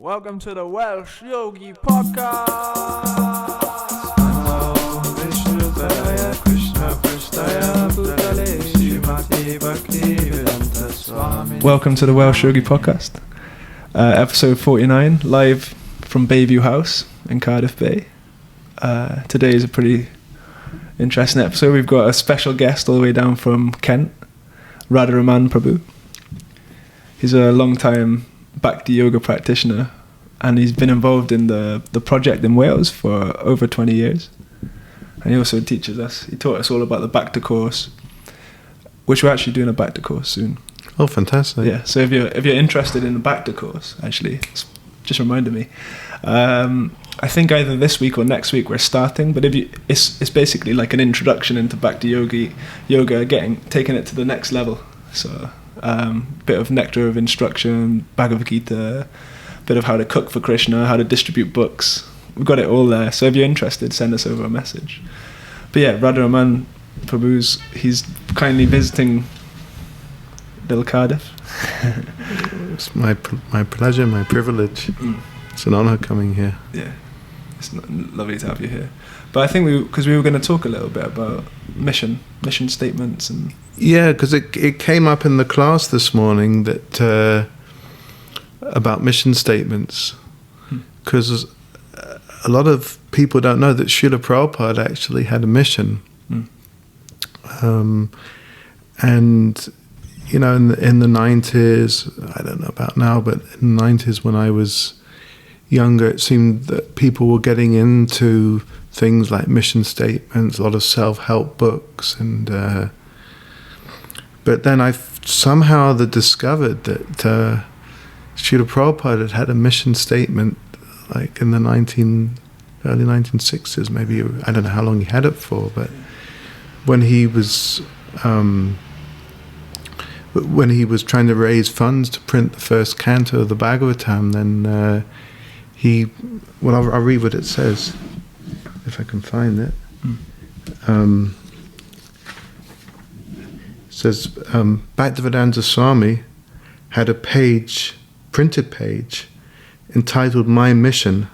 Welcome to the Welsh Yogi Podcast. Welcome to the Welsh Yogi Podcast, episode 49, live from Bayview House in Cardiff Bay. Today is a pretty interesting episode. We've got a special guest all the way down from Kent, Radha Raman Prabhu. He's a long-time bhakti yoga practitioner, and he's been involved in the project in Wales for over 20 years. And he also teaches us. He taught us all about the Bhakti course, which we're actually doing a Bhakti course soon. Oh, fantastic! Yeah. So if you're interested in the Bhakti course, actually, it's just reminded me. I think either this week or next week we're starting. But it's basically like an introduction into Bhakti yoga, taking it to the next level. So. Bit of nectar of instruction, Bhagavad Gita, bit of how to cook for Krishna, how to distribute books. We've got it all there. So if you're interested, send us over a message. But yeah, Radha Raman Prabhu's, he's kindly visiting little Cardiff. It's my pleasure, my privilege. It's an honor coming here. Yeah, it's lovely to have you here. But I think because we were going to talk a little bit about mission statements and... Yeah, because it came up in the class this morning that about mission statements, because a lot of people don't know that Srila Prabhupada actually had a mission. And, you know, in the 90s, I don't know about now, but in the 90s when I was younger, it seemed that people were getting into things like mission statements, a lot of self-help books, and but then I somehow discovered that Srila Prabhupada had a mission statement like in the early 1960s, maybe. I don't know how long he had it for, but when he was trying to raise funds to print the first canto of the Bhagavatam, then I'll read what it says, if I can find it. It says, Bhaktivedanta Swami had a printed page, entitled My Mission,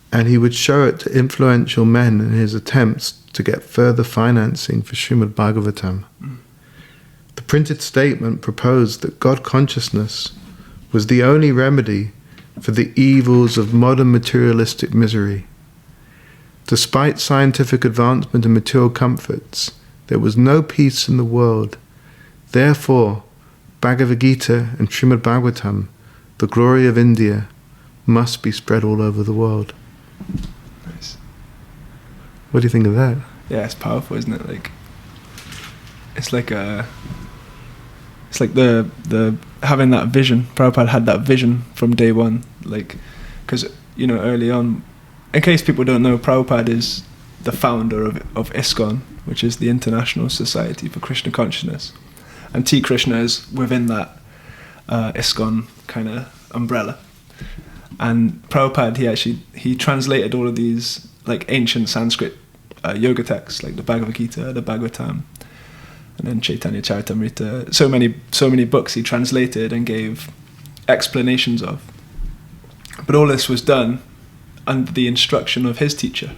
and he would show it to influential men in his attempts to get further financing for Srimad Bhagavatam. The printed statement proposed that God consciousness was the only remedy for the evils of modern materialistic misery. Despite scientific advancement and material comforts, there was no peace in the world. Therefore, Bhagavad Gita and Srimad Bhagavatam, the glory of India, must be spread all over the world. Nice. What do you think of that? Yeah, it's powerful, isn't it? It's like the having that vision. Prabhupada had that vision from day one. Because, you know, early on, in case people don't know, Prabhupada is the founder of ISKCON, which is the International Society for Krishna Consciousness. And T. Krishna is within that ISKCON kind of umbrella. And Prabhupada, he translated all of these like ancient Sanskrit yoga texts, like the Bhagavad Gita, the Bhagavatam, and then Chaitanya Charitamrita. So many books he translated and gave explanations of. But all this was done under the instruction of his teacher.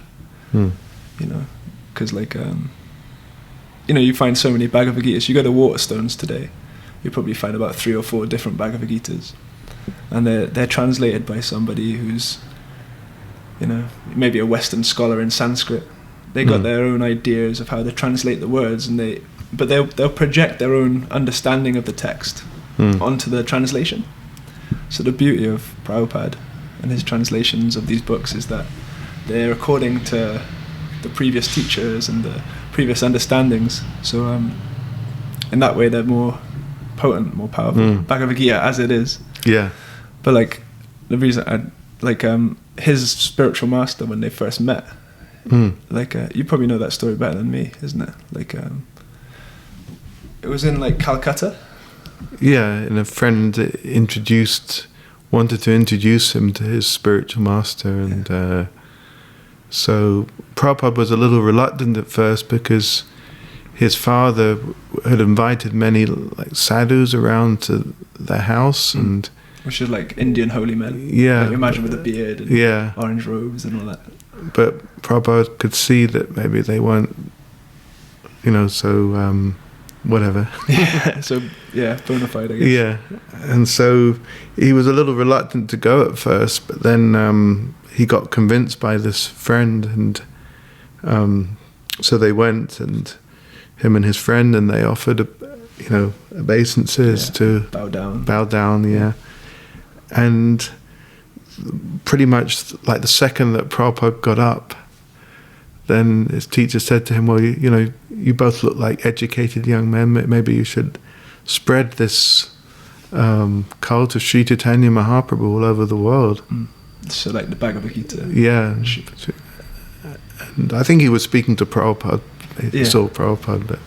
You know, because you know, you find so many Bhagavad Gitas. You go to Waterstones today, you probably find about 3 or 4 different Bhagavad Gitas, and they're translated by somebody who's, you know, maybe a Western scholar in Sanskrit. They got their own ideas of how to translate the words, and they'll project their own understanding of the text onto the translation. So the beauty of Prabhupada and his translations of these books is that they're according to the previous teachers and the previous understandings. So in that way they're more potent, more powerful. Bhagavad Gita as it is. Yeah. But the reason his spiritual master, when they first met, you probably know that story better than me, isn't it? It was in Calcutta. Yeah, and a friend wanted to introduce him to his spiritual master, and so Prabhupada was a little reluctant at first because his father had invited many sadhus around to their house, and Which is like Indian holy men. Yeah. Like, imagine with a beard and Yeah. orange robes and all that. But Prabhupada could see that maybe they weren't, so whatever. Yeah. So bona fide, I guess. Yeah. And so he was a little reluctant to go at first, but then he got convinced by this friend, and so they went, and him and his friend, and they offered obeisances to bow down. Yeah. And pretty much like the second that Prabhupada got up, then his teacher said to him, well, you both look like educated young men. Maybe you should spread this cult of Sri Chaitanya Mahaprabhu all over the world. So like the Bhagavad Gita. Yeah. And I think he was speaking to Prabhupada. He saw Prabhupada, but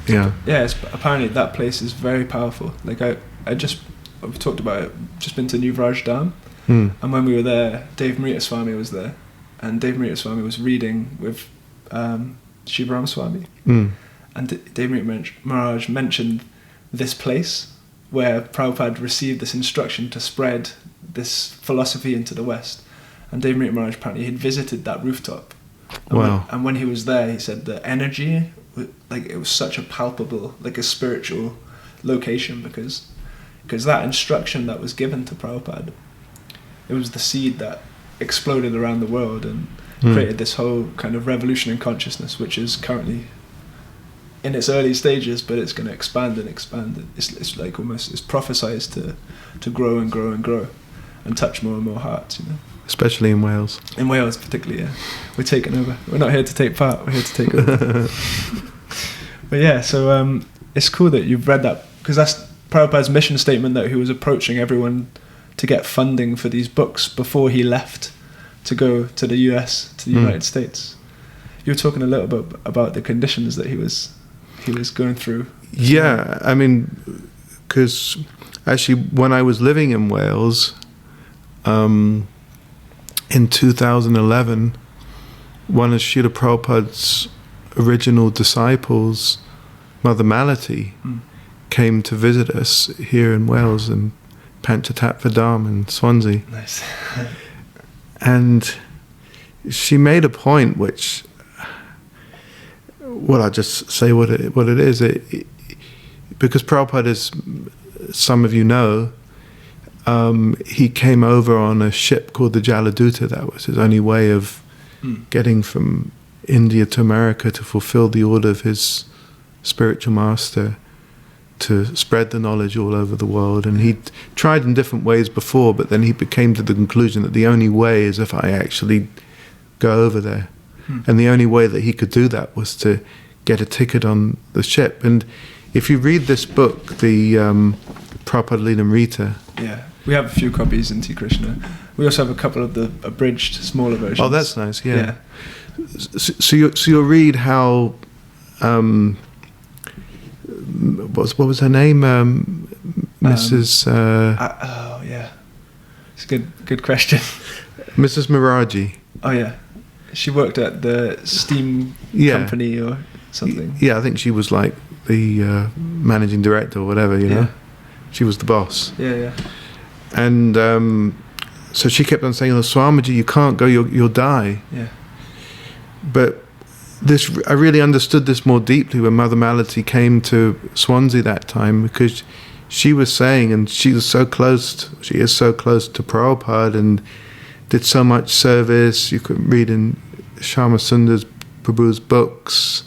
yeah. Yeah, apparently that place is very powerful. Like I've talked about it, just been to New Vraj Dham, and when we were there, Dave Marita Swami was there, and Dave Marita Swami was reading with Shivaram Swami, and Dave Marita Maharaj mentioned this place where Prabhupada received this instruction to spread this philosophy into the West, and Dave Marita Maharaj apparently had visited that rooftop. And when he was there, he said the energy, like it was such a palpable, like a spiritual location, because that instruction that was given to Prabhupada, it was the seed that exploded around the world and created this whole kind of revolution in consciousness, which is currently in its early stages, but it's going to expand and expand. It's like almost, it's prophesized to grow and grow and grow and touch more and more hearts, Especially in Wales. In Wales particularly, yeah. We're taking over. We're not here to take part, we're here to take over. But yeah, so it's cool that you've read that, because that's Prabhupada's mission statement, that he was approaching everyone to get funding for these books before he left to go to the US, to the United States. You were talking a little bit about the conditions that he was going through. Yeah, I mean, because actually when I was living in Wales, in 2011, one of Srila Prabhupada's original disciples, Mother Malati, came to visit us here in Wales in Panchatattva Dham in Swansea. Nice. And she made a point which, well, I'll just say what it is. Because Prabhupada, as some of you know, he came over on a ship called the Jaladuta. That was his only way of getting from India to America to fulfill the order of his spiritual master to spread the knowledge all over the world. And he tried in different ways before, but then he came to the conclusion that the only way is if I actually go over there. And the only way that he could do that was to get a ticket on the ship. And if you read this book, the Prabhupada Lilamrita. Yeah, we have a few copies in T. Krishna. We also have a couple of the abridged, smaller versions. Oh, that's nice, yeah. So you'll read how... what was her name? Mrs. Oh yeah, it's a good question. Mrs. Miraji. Oh yeah, she worked at the steam company or something. Yeah, I think she was like the managing director or whatever. You know, she was the boss. Yeah. And so she kept on saying, "Oh, Swamiji, you can't go. You'll die." Yeah. But I really understood this more deeply when Mother Malati came to Swansea that time, because she was saying, and she is so close to Prabhupada and did so much service. You could read in Shyama Sundar's Prabhu's books,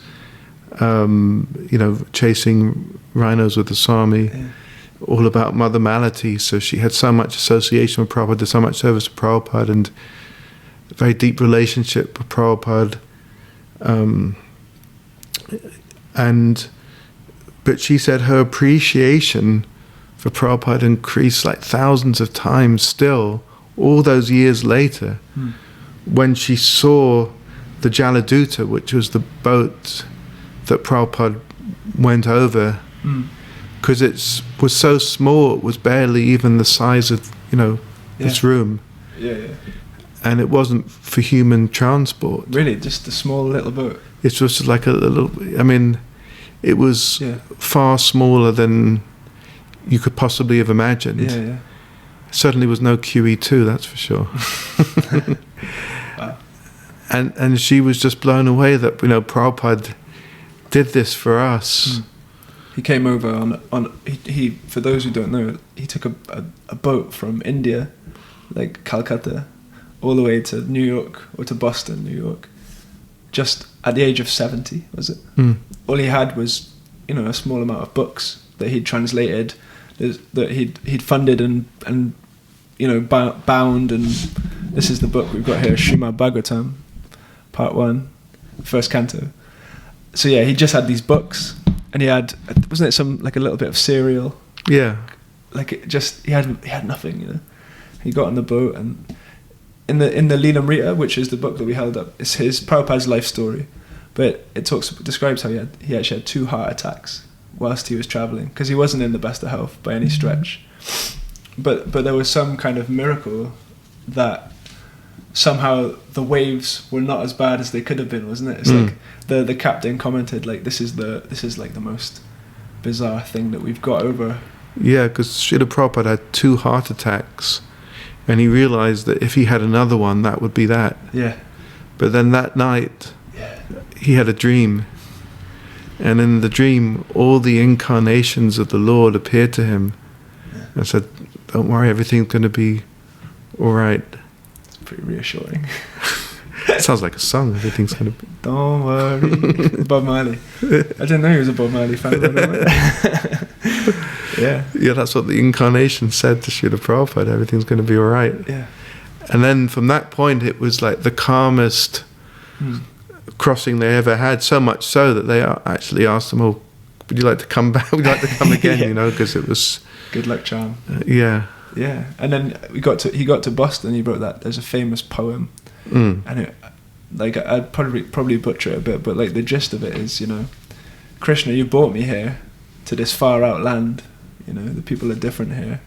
Chasing Rhinos with the Swami, all about Mother Malati. So she had so much association with Prabhupada, did so much service to Prabhupada, and a very deep relationship with Prabhupada. But she said her appreciation for Prabhupada increased like thousands of times still, all those years later, when she saw the Jaladuta, which was the boat that Prabhupada went over, because it was so small, it was barely even the size of, this room. Yeah. And it wasn't for human transport. Really, just a small little boat. It was just like a little. I mean, it was far smaller than you could possibly have imagined. Yeah. Certainly was no QE2, that's for sure. Wow. And she was just blown away that, Prabhupada did this for us. He came over on he for those who don't know, he took a boat from India, like Calcutta, all the way to New York, or to Boston, New York, just at the age of 70, was it? All he had was, a small amount of books that he'd translated, that he'd funded and bound, and this is the book we've got here, Srimad Bhagavatam, Part 1, first canto. So yeah, he just had these books, and he had, wasn't it some, like a little bit of cereal? Yeah. Like it just, he had nothing, He got on the boat, and in the Leelamrita, which is the book that we held up, it's his Prabhupada's life story, but it describes how he actually had 2 heart attacks whilst he was traveling, because he wasn't in the best of health by any stretch. But there was some kind of miracle that somehow the waves were not as bad as they could have been, wasn't it? It's like the captain commented, like, this is like the most bizarre thing that we've got over. Yeah, because Srila Prabhupada had 2 heart attacks, and he realized that if he had another one, that would be that. Yeah. But then that night, he had a dream, and in the dream, all the incarnations of the Lord appeared to him and said, "Don't worry, everything's going to be all right." It's pretty reassuring. It sounds like a song. Everything's going to be. Don't worry. Bob Marley. I didn't know he was a Bob Marley fan. Yeah. Yeah, that's what the incarnation said to Srila Prabhupada. Everything's going to be all right. Yeah. And then from that point, it was like the calmest crossing they ever had. So much so that they actually asked him, "Oh, would you like to come back? Would you like to come again?" Because it was good luck charm. Yeah. Yeah. And then he got to Boston. He wrote that. There's a famous poem, and it, like, I'd probably butcher it a bit, but like the gist of it is, Krishna, you brought me here to this far out land. The people are different here,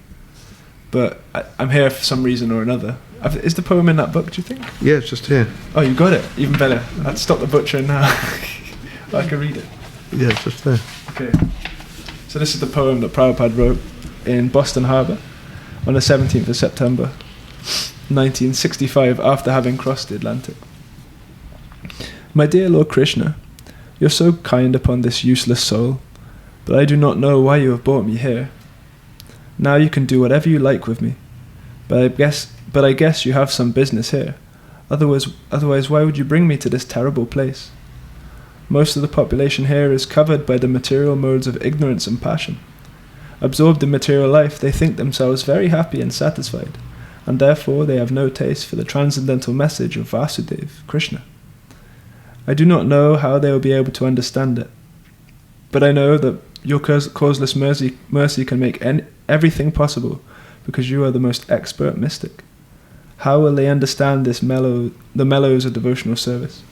but I'm here for some reason or another. Is the poem in that book, do you think? Yeah, it's just here. Oh, you got it. Even better. I'd stop the butchering now. I can read it. Yeah, it's just there. Okay. So this is the poem that Prabhupada wrote in Boston Harbour on the 17th of September 1965, after having crossed the Atlantic. My dear Lord Krishna, you're so kind upon this useless soul, but I do not know why you have brought me here. Now you can do whatever you like with me, but I guess you have some business here. Otherwise, why would you bring me to this terrible place? Most of the population here is covered by the material modes of ignorance and passion. Absorbed in material life, they think themselves very happy and satisfied, and therefore they have no taste for the transcendental message of Vasudeva, Krishna. I do not know how they will be able to understand it, but I know that your causeless mercy can make everything possible, because you are the most expert mystic. How will they understand the mellows of devotional service?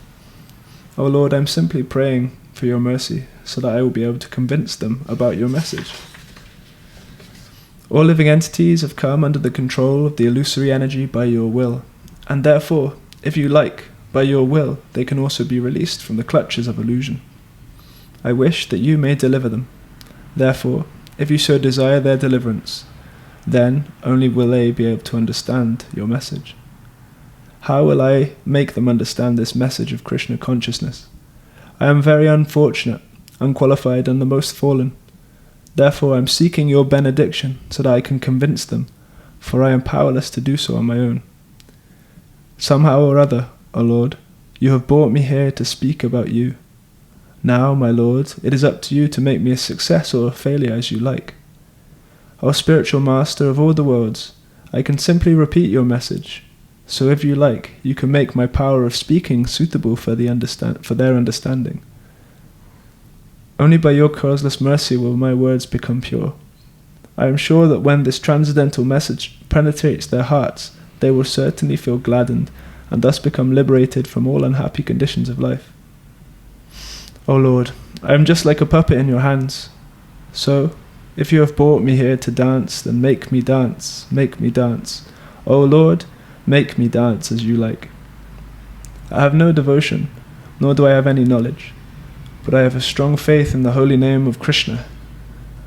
Oh Lord, I'm simply praying for your mercy, so that I will be able to convince them about your message. All living entities have come under the control of the illusory energy by your will, and therefore, if you like, by your will, they can also be released from the clutches of illusion. I wish that you may deliver them. Therefore, if you so desire their deliverance, then only will they be able to understand your message. How will I make them understand this message of Krishna consciousness? I am very unfortunate, unqualified, and the most fallen. Therefore I am seeking your benediction so that I can convince them, for I am powerless to do so on my own. Somehow or other, O Lord, you have brought me here to speak about you. Now, my Lord, it is up to you to make me a success or a failure as you like. O spiritual master of all the worlds, I can simply repeat your message, so if you like, you can make my power of speaking suitable for their understanding. Only by your causeless mercy will my words become pure. I am sure that when this transcendental message penetrates their hearts, they will certainly feel gladdened, and thus become liberated from all unhappy conditions of life. O Lord, I am just like a puppet in your hands. So, if you have brought me here to dance, then make me dance, make me dance. O Lord, make me dance as you like. I have no devotion, nor do I have any knowledge, but I have a strong faith in the holy name of Krishna.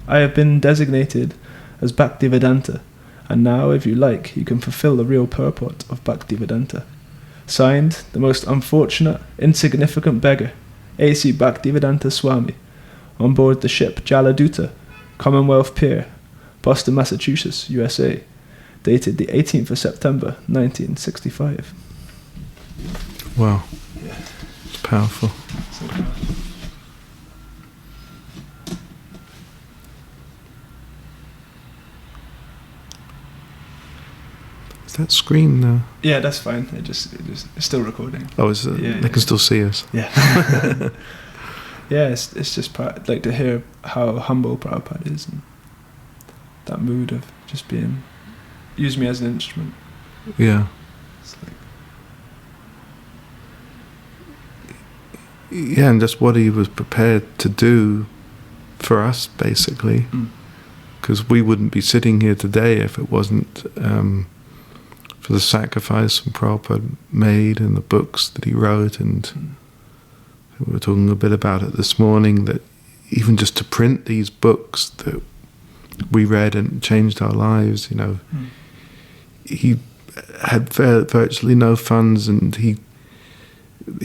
I have been designated as Bhaktivedanta, And now, if you like, you can fulfill the real purport of Bhaktivedanta. Signed, the most unfortunate, insignificant beggar, A.C. Bhaktivedanta Swami, on board the ship Jaladuta, Commonwealth Pier, Boston, Massachusetts, USA, dated the 18th of September, 1965. Wow. Yeah. It's powerful. So powerful. Is that screen now? Yeah, that's fine. It's still recording. Oh, they can still see us. Yeah. Yeah, it's just like to hear how humble Prabhupada is, and that mood of just being, use me as an instrument. Yeah. It's like, yeah, and just what he was prepared to do for us, basically. Because we wouldn't be sitting here today if it wasn't for the sacrifice that Prabhupada made and the books that he wrote. And we were talking a bit about it this morning, that even just to print these books that we read and changed our lives, you know, he had virtually no funds, and he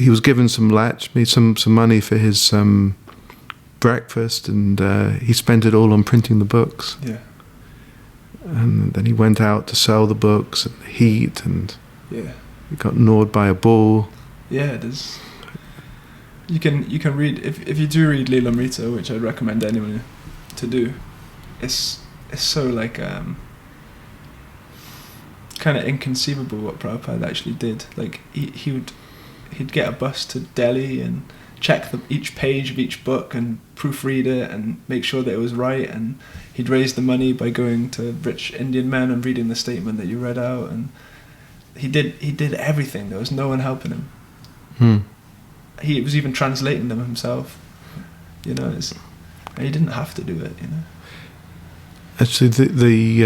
was given some money for his breakfast, and he spent it all on printing the books. yeah. And then he went out to sell the books in the heat, and Yeah. he got gnawed by a bull. Yeah, there's. You can read, if you do read Lilamrita, which I'd recommend anyone to do. It's so like kind of inconceivable what Prabhupada actually did. Like he'd get a bus to Delhi and check each page of each book and proofread it and make sure that it was right, and he'd raise the money by going to rich Indian men and reading the statement that you read out, and he did everything. There was no one helping him. He was even translating them himself, you know. And he didn't have to do it, you know. Actually, the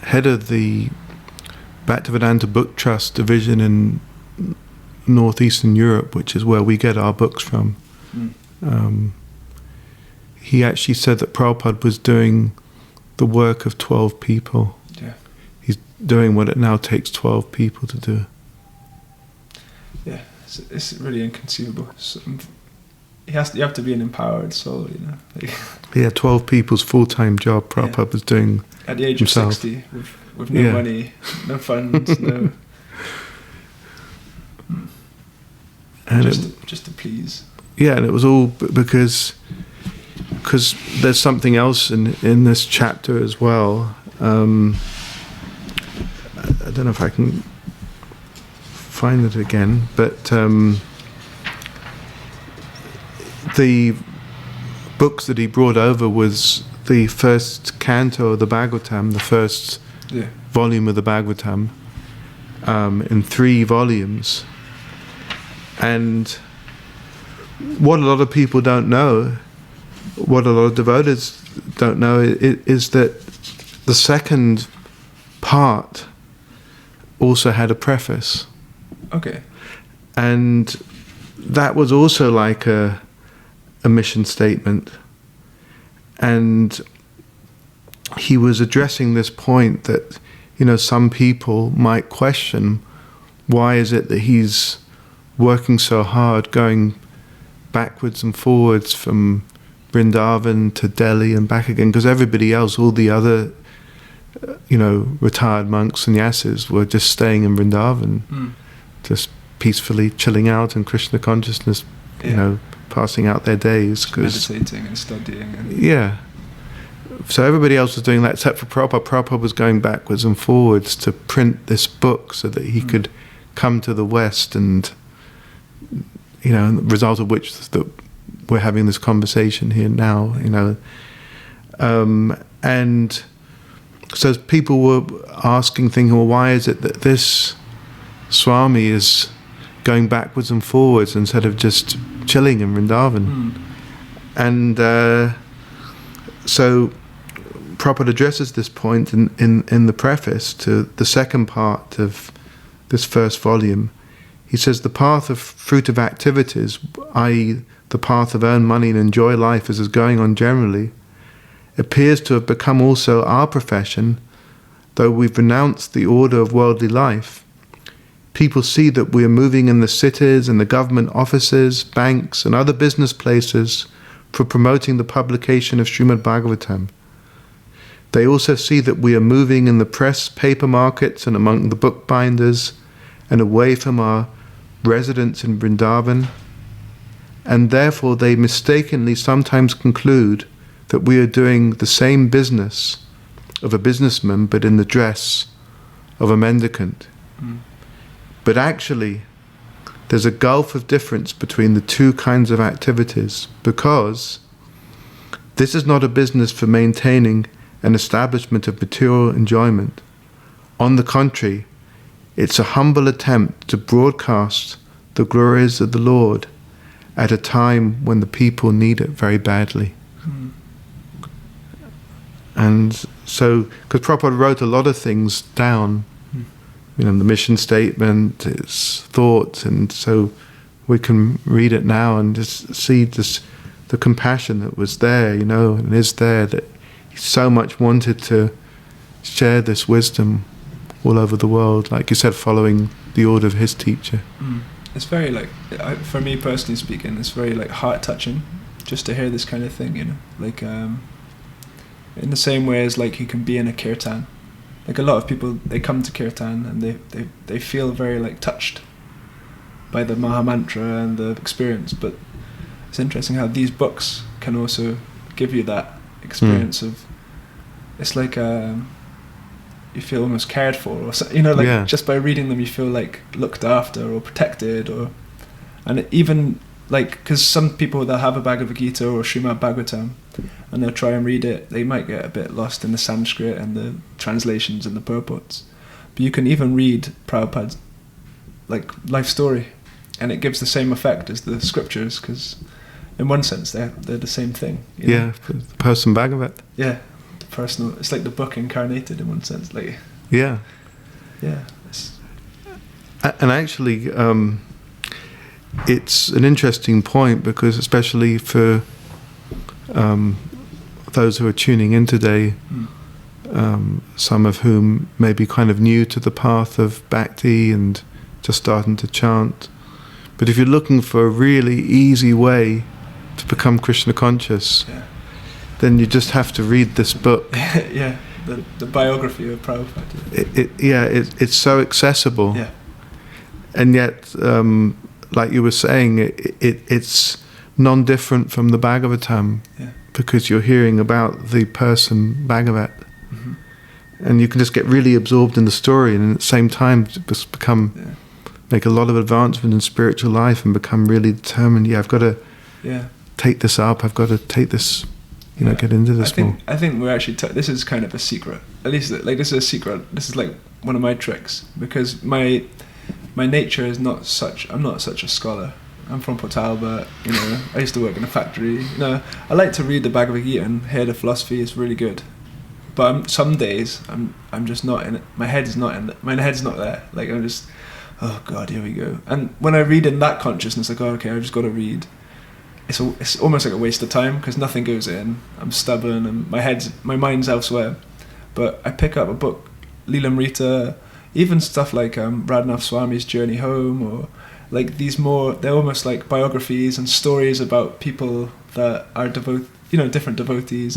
head of the Bhaktivedanta Book Trust division in northeastern Europe, which is where we get our books from, he actually said that Prabhupada was doing the work of 12 people. Yeah. He's doing what it now takes 12 people to do. Yeah, it's really inconceivable. You have to be an empowered soul, you know. Like, yeah, 12 people's full-time job Prabhupada was doing at the age himself. of 60, with no money, no funds, no. And just to please. Yeah, and it was all because there's something else in this chapter as well. I don't know if I can find it again, but the books that he brought over was the first canto of the Bhagavatam, the first volume of the Bhagavatam, in 3 volumes. And what a lot of people don't know, what a lot of devotees don't know, is that the second part also had a preface. Okay. And that was also like a mission statement. And he was addressing this point that, you know, some people might question, why is it that he's working so hard, going backwards and forwards from Vrindavan to Delhi and back again, because everybody else, all the other, you know, retired monks, sannyasis, were just staying in Vrindavan, just peacefully chilling out in Krishna consciousness, you know, passing out their days. Meditating and studying. Yeah. So everybody else was doing that except for Prabhupada. Prabhupada was going backwards and forwards to print this book so that he could come to the West, and, you know, the result of which is that we're having this conversation here now, you know. And so people were asking, thinking, well, why is it that this Swami is going backwards and forwards instead of just chilling in Vrindavan? And so Prabhupada addresses this point in the preface to the second part of this first volume. He says, the path of fruitive activities, i.e. the path of earn money and enjoy life as is going on generally, appears to have become also our profession, though we've renounced the order of worldly life, people see that we are moving in the cities and the government offices, banks and other business places for promoting the publication of Srimad Bhagavatam. They also see that we are moving in the press paper markets and among the bookbinders and away from our residence in Vrindavan, and therefore they mistakenly sometimes conclude that we are doing the same business of a businessman but in the dress of a mendicant. But actually, there's a gulf of difference between the two kinds of activities, because this is not a business for maintaining an establishment of material enjoyment. On the contrary, it's a humble attempt to broadcast the glories of the Lord at a time when the people need it very badly. And so, because Prabhupada wrote a lot of things down, the mission statement, his thoughts, and so we can read it now and just see the compassion that was there, and is there, that he so much wanted to share this wisdom all over the world, like you said, following the order of his teacher. It's very for me personally speaking, it's very heart touching just to hear this kind of thing, in the same way as you can be in a kirtan. A lot of people, they come to kirtan and they feel very touched by the Maha Mantra and the experience, but it's interesting how these books can also give you that experience of, it's you feel almost cared for, or just by reading them you feel looked after or protected, and even because some people, they'll have a Bhagavad Gita or Srimad Bhagavatam and they'll try and read it, they might get a bit lost in the Sanskrit and the translations and the purports, but you can even read Prabhupada's life story and it gives the same effect as the scriptures, because in one sense they're the same thing, the person Bhagavat, the personal, it's like the book incarnated in one sense, and actually it's an interesting point, because especially for those who are tuning in today, some of whom may be kind of new to the path of bhakti and just starting to chant, but if you're looking for a really easy way to become Krishna conscious, then you just have to read this book. The biography of Prabhupada. It's so accessible, and yet like you were saying, it's non-different from the Bhagavatam, because you're hearing about the person Bhagavat, and you can just get really absorbed in the story, and at the same time just make a lot of advancement in spiritual life and become really determined. I've got to take this up. I've got to take this, get into this more. I think we're actually this is kind of a secret. At least this is a secret. This is one of my tricks, because my nature is not such. I'm not such a scholar. I'm from Port Talbot. I used to work in a factory. I like to read the Bhagavad Gita and hear the philosophy. It's really good. But some days I'm just not in it. My head's not in it. My head's not there. I'm just, oh God, here we go. And when I read in that consciousness, okay, I've just got to read. It's almost like a waste of time, because nothing goes in. I'm stubborn and my mind's elsewhere. But I pick up a book, Lilamrita, even stuff like Radhanath Swami's Journey Home, or they're almost like biographies and stories about people that are different devotees.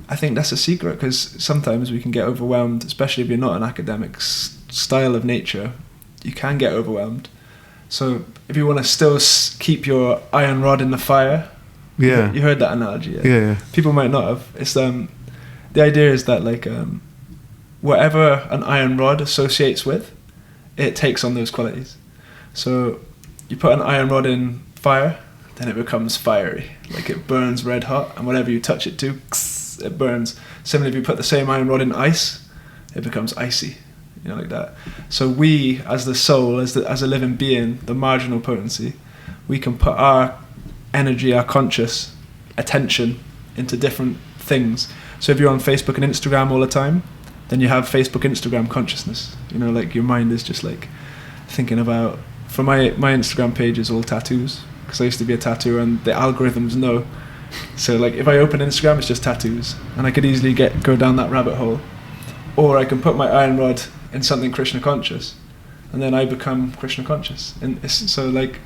I think that's a secret, because sometimes we can get overwhelmed, especially if you're not an academic style of nature. You can get overwhelmed. So if you want to still keep your iron rod in the fire, you heard that analogy. People might not have. It's the idea is that whatever an iron rod associates with, it takes on those qualities. So you put an iron rod in fire, then it becomes fiery, it burns red hot, and whatever you touch it to, it burns. Similarly, if you put the same iron rod in ice, it becomes icy, like that. So we, as the soul, as a living being, the marginal potency, we can put our energy, our conscious attention into different things. So if you're on Facebook and Instagram all the time, then you have Facebook, Instagram consciousness. Your mind is just thinking about. For my Instagram page is all tattoos, because I used to be a tattooer, and the algorithms know. So if I open Instagram, it's just tattoos, and I could easily go down that rabbit hole. or I can put my iron rod in something Krishna conscious, and then I become Krishna conscious. And so like,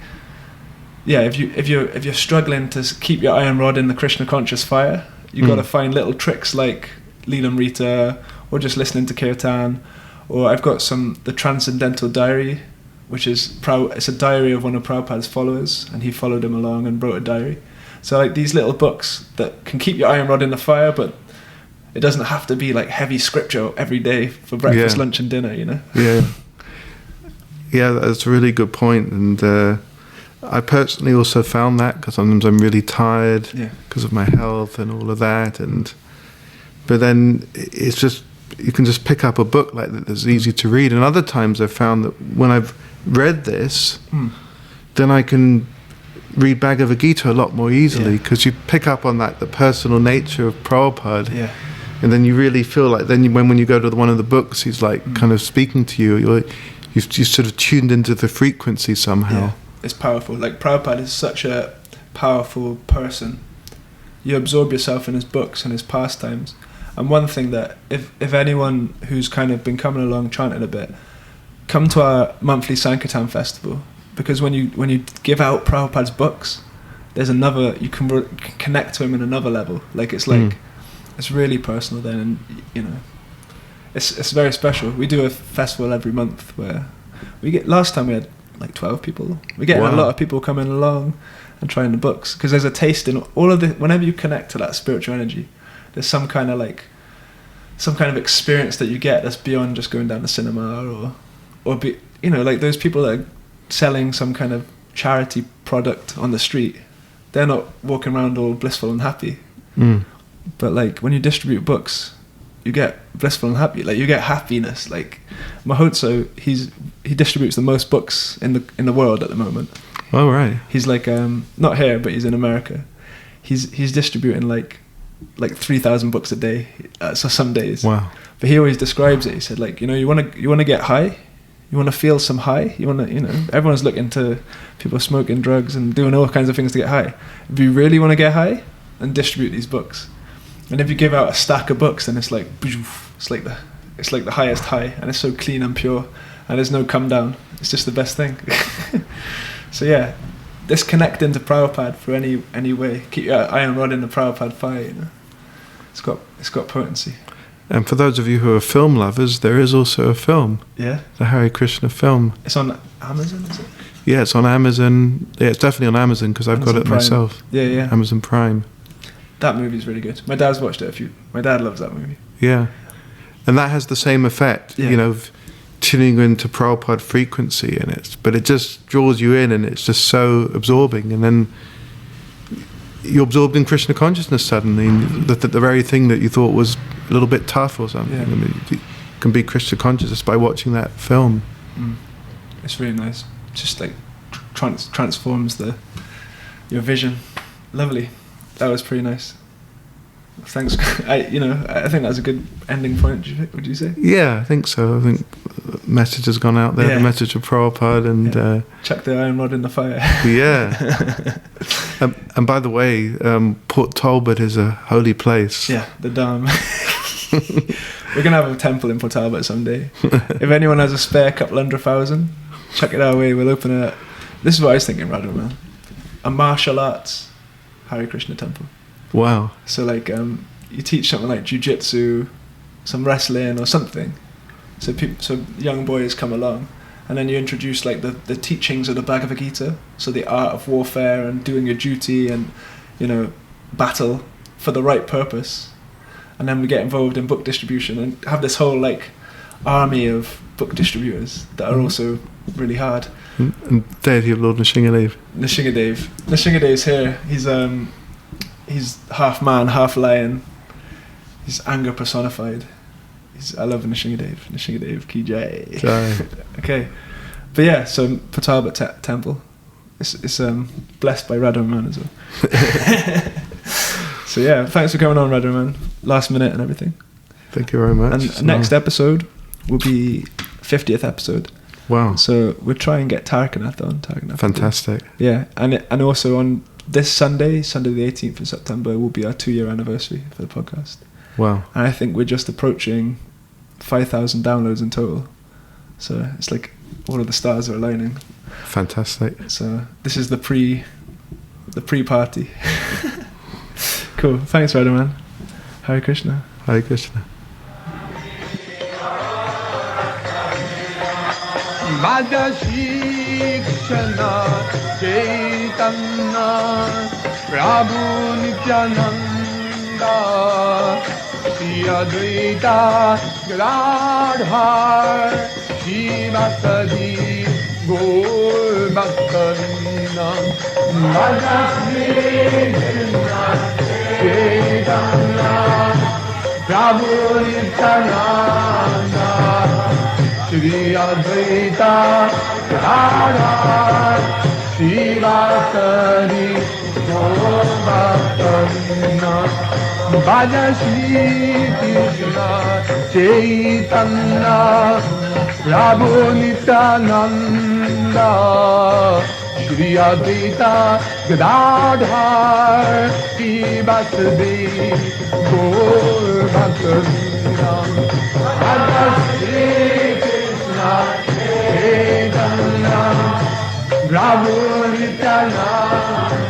yeah, if you're struggling to keep your iron rod in the Krishna conscious fire, you got to find little tricks like Leelam Rita, or just listening to Kirtan, or I've got the Transcendental Diary, which is it's a diary of one of Prabhupada's followers, and he followed him along and wrote a diary. So like these little books that can keep your iron rod in the fire, but it doesn't have to be like heavy scripture every day for breakfast, lunch and dinner, you know? Yeah, that's a really good point. And I personally also found that, because sometimes I'm really tired because of my health and all of that. But then it's just, you can just pick up a book like that that's easy to read. And other times I've found that when I've read this, then I can read Bhagavad Gita a lot more easily, because you pick up on that, the personal nature of Prabhupada. And then you really feel like, then when you go to one of the books, he's like kind of speaking to you, you've sort of tuned into the frequency somehow. Yeah, it's powerful. Like Prabhupada is such a powerful person. You absorb yourself in his books and his pastimes. And one thing that, if anyone who's kind of been coming along chanting a bit, come to our monthly Sankirtan festival, because when you give out Prabhupada's books, there's another, you can connect to him in another level. Like it's like, it's really personal then, and you know, it's very special. We do a festival every month where last time we had like 12 people. We're getting a lot of people coming along and trying the books, because there's a taste in all of the, whenever you connect to that spiritual energy, there's some kind of experience that you get that's beyond just going down the cinema or be, you know, like those people that are selling some kind of charity product on the street. They're not walking around all blissful and happy. But like when you distribute books, you get blissful and happy. Like you get happiness. Like Mahotso, he distributes the most books in the world at the moment. Oh right. He's like not here, but he's in America. He's distributing like 3,000 books a day. So some days. Wow. But he always describes it. He said, like, you know, you want to get high. You want to feel some high. You want to, you know, everyone's looking to people smoking drugs and doing all kinds of things to get high. If you really want to get high, then distribute these books. And if you give out a stack of books, then it's like the highest high, and it's so clean and pure, and there's no come down. It's just the best thing. So yeah, disconnect into Prabhupada for any way. Keep your iron rod in the Prabhupada fire. You know, it's got potency. And for those of you who are film lovers, there is also a film. Yeah. The Hare Krishna film. It's on Amazon, is it? Yeah, it's on Amazon. Yeah, it's definitely on Amazon, because I've got it Prime. myself. Yeah. Amazon Prime. That movie's really good. My dad's watched it My dad loves that movie. Yeah. And that has the same effect, you know, of tuning into Prabhupada frequency in it. But it just draws you in, and it's just so absorbing. And then you're absorbed in Krishna consciousness suddenly. The very thing that you thought was a little bit tough or something. Yeah. I mean, you can be Krishna conscious by watching that film. It's really nice. Just like transforms your vision. Lovely. That was pretty nice. Thanks. I think that's a good ending point. Would you say? Yeah, I think so. I think the message has gone out there. The message of Prabhupada, and chuck the iron rod in the fire. Yeah. And by the way, Port Talbot is a holy place. Yeah, the Dham. We're gonna have a temple in Port Talbot someday. If anyone has a spare couple 100,000, chuck it our way. We'll open it. This is what I was thinking, Radha Man. A martial arts Hare Krishna temple. Wow. So like you teach something like jiu-jitsu, some wrestling or something. So young boys come along, and then you introduce like the teachings of the Bhagavad Gita. So the art of warfare and doing your duty and, you know, battle for the right purpose. And then we get involved in book distribution and have this whole like army of book distributors that are also really hard. And deity of Lord Nishingadev. Nishingadev's here. He's half man, half lion. He's anger personified. I love Nishingadev. Nishingadev ki jai. Okay, but yeah. So Patalbot temple. It's blessed by Radha Raman as well. So yeah, thanks for coming on, Radha Raman. Last minute and everything. Thank you very much. And next episode will be 50th episode. Wow. So we'll try and get Tarakanath on. Fantastic. Yeah, and also on this Sunday the 18th of September, will be our 2-year anniversary for the podcast. Wow. And I think we're just approaching 5,000 downloads in total. So it's like all of the stars are aligning. Fantastic. So this is the pre-party. Cool. Thanks, Radha Man. Hare Krishna. Hare Krishna. Bhaja Shri Krishna Chaitanya Prabhu Nityananda Shri Advaita Gadadhar Shivasadi Gaur Bhaktavinda Bhaja Shri Krishna Chaitanya Prabhu Nityananda Shri Advaita Radha Shivasari Bhaktavinda Bhaja Shri Krishna Chaitanya Prabhu Nityananda Shri Advaita Gadadhar Shivasari Bhaktavinda Bhaja Shri Chaitanya Prabhu Nityananda